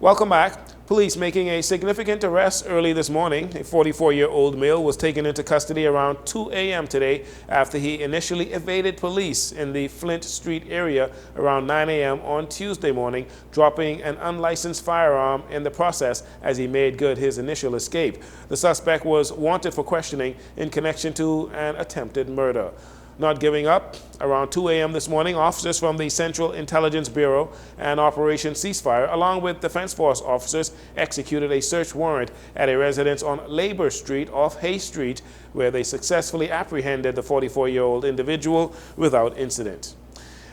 Welcome back. Police making a significant arrest early this morning. A 44-year-old male was taken into custody around 2 a.m. today after he initially evaded police in the Flint Street area around 9 a.m. on Tuesday morning, dropping an unlicensed firearm in the process as he made good his initial escape. The suspect was wanted for questioning in connection to an attempted murder. Not giving up, around 2 a.m. this morning, officers from the Central Intelligence Bureau and Operation Ceasefire, along with Defense Force officers, executed a search warrant at a residence on Labor Street off Hay Street, where they successfully apprehended the 44-year-old individual without incident.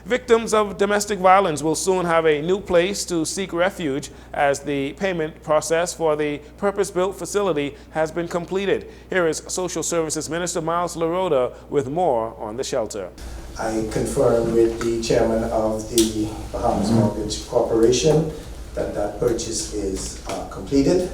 Victims of domestic violence will soon have a new place to seek refuge as the payment process for the purpose-built facility has been completed. Here is Social Services Minister Miles LaRota with more on the shelter. I confirmed with the chairman of the Bahamas Mortgage Corporation that purchase is completed.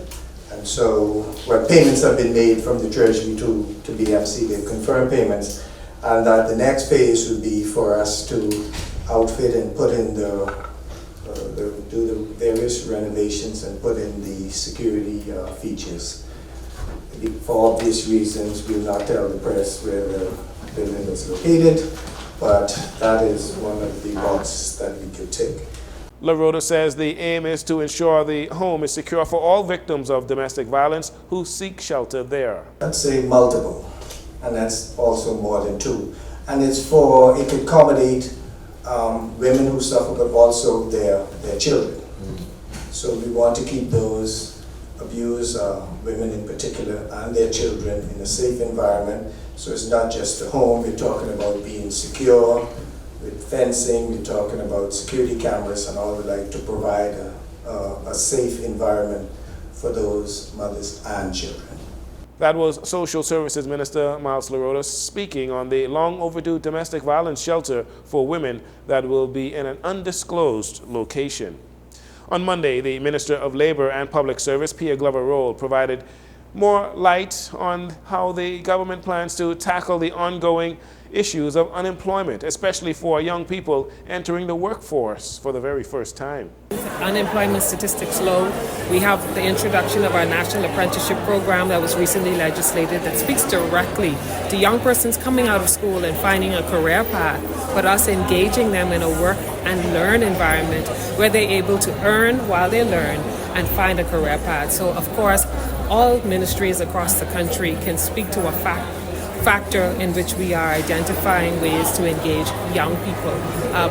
And so, payments have been made from the Treasury to BMC. They've confirmed payments. And that the next phase would be for us to outfit and put in do the various renovations and put in the security features. For obvious reasons, we will not tell the press where the building is located, but that is one of the boxes that we could tick. LaRota says the aim is to ensure the home is secure for all victims of domestic violence who seek shelter there. I'd say multiple. And that's also more than two. And it could accommodate women who suffer, but also their children. So we want to keep those abused women in particular and their children in a safe environment. So it's not just a home, we're talking about being secure with fencing, we're talking about security cameras and all the like to provide a safe environment for those mothers and children. That was Social Services Minister Miles LaRota speaking on the long overdue domestic violence shelter for women that will be in an undisclosed location. On Monday, the Minister of Labor and Public Service, Pia Glover-Roll, provided more light on how the government plans to tackle the ongoing issues of unemployment, especially for young people entering the workforce for the very first time. Unemployment statistics low. We have the introduction of our National Apprenticeship Program that was recently legislated that speaks directly to young persons coming out of school and finding a career path, but us engaging them in a work and learn environment where they're able to earn while they learn and find a career path. So of course, all ministries across the country can speak to a factor in which we are identifying ways to engage young people.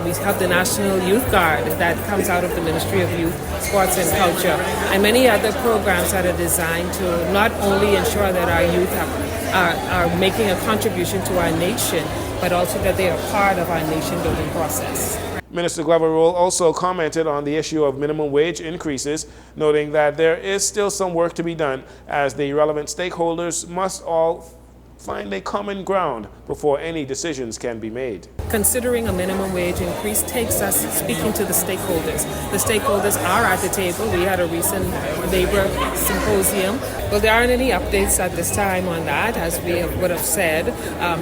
We have the National Youth Guard that comes out of the Ministry of Youth, Sports and Culture, and many other programs that are designed to not only ensure that our youth are making a contribution to our nation, but also that they are part of our nation-building process. Minister Glover-Roll also commented on the issue of minimum wage increases, noting that there is still some work to be done as the relevant stakeholders must all find a common ground before any decisions can be made. Considering a minimum wage increase takes us speaking to the stakeholders. The stakeholders are at the table. We had a recent labor symposium. Well, there aren't any updates at this time on that. As we would have said,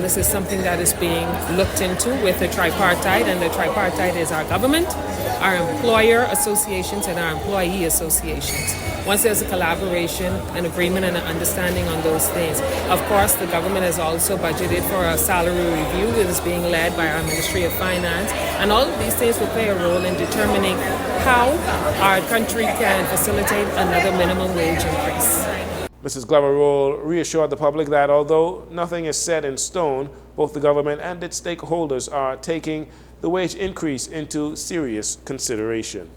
this is something that is being looked into with the tripartite, and the tripartite is our government, our employer associations, and our employee associations. Once there's a collaboration, an agreement, and an understanding on those things, of course, the government has also budgeted for a salary review that is being led by our Ministry of Finance, and all of these things will play a role in determining how our country can facilitate another minimum wage increase. Mrs. Glover-Roll reassured the public that although nothing is set in stone, both the government and its stakeholders are taking the wage increase into serious consideration.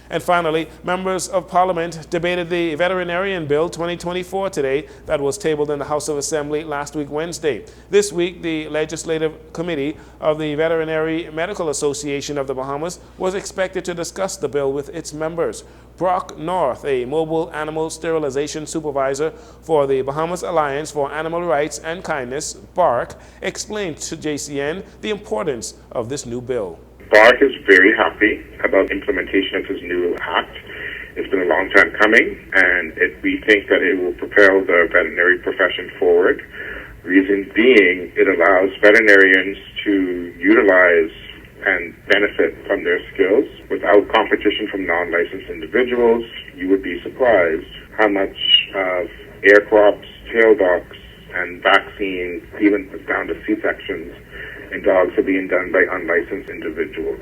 And finally, members of Parliament debated the Veterinarian Bill 2024 today that was tabled in the House of Assembly last week, Wednesday. This week, the Legislative Committee of the Veterinary Medical Association of the Bahamas was expected to discuss the bill with its members. Brock North, a mobile animal sterilization supervisor for the Bahamas Alliance for Animal Rights and Kindness, BARC, explained to JCN the importance of this new bill. BARC is very happy about implementation of his new act. It's been a long time coming, and we think that it will propel the veterinary profession forward. Reason being, it allows veterinarians to utilize and benefit from their skills without competition from non-licensed individuals, you would be surprised how much of air crops, tail docks, and vaccines, even down to C-sections in dogs, are being done by unlicensed individuals.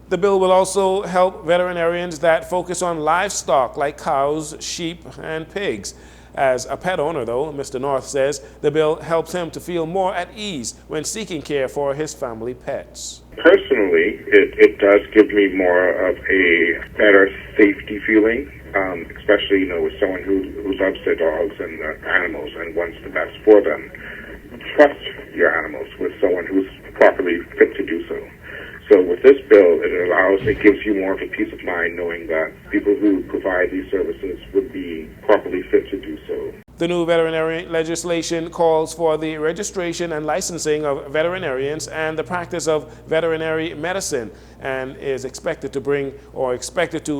The bill will also help veterinarians that focus on livestock like cows, sheep, and pigs. As a pet owner, though, Mr. North says the bill helps him to feel more at ease when seeking care for his family pets. Personally, it does give me more of a better safety feeling, especially, with someone who loves their dogs and animals and wants the best for them. Trust your animals with someone who's properly fit to do so. So with this bill, it gives you more of a peace of mind knowing that people who provide these services would be properly fit to do so. The new veterinary legislation calls for the registration and licensing of veterinarians and the practice of veterinary medicine, and is expected to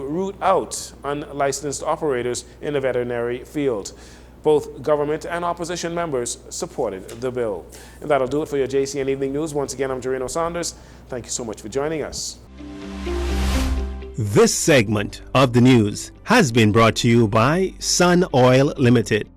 root out unlicensed operators in the veterinary field. Both government and opposition members supported the bill. And that'll do it for your JCN Evening News. Once again, I'm Jareno Saunders. Thank you so much for joining us. This segment of the news has been brought to you by Sun Oil Limited.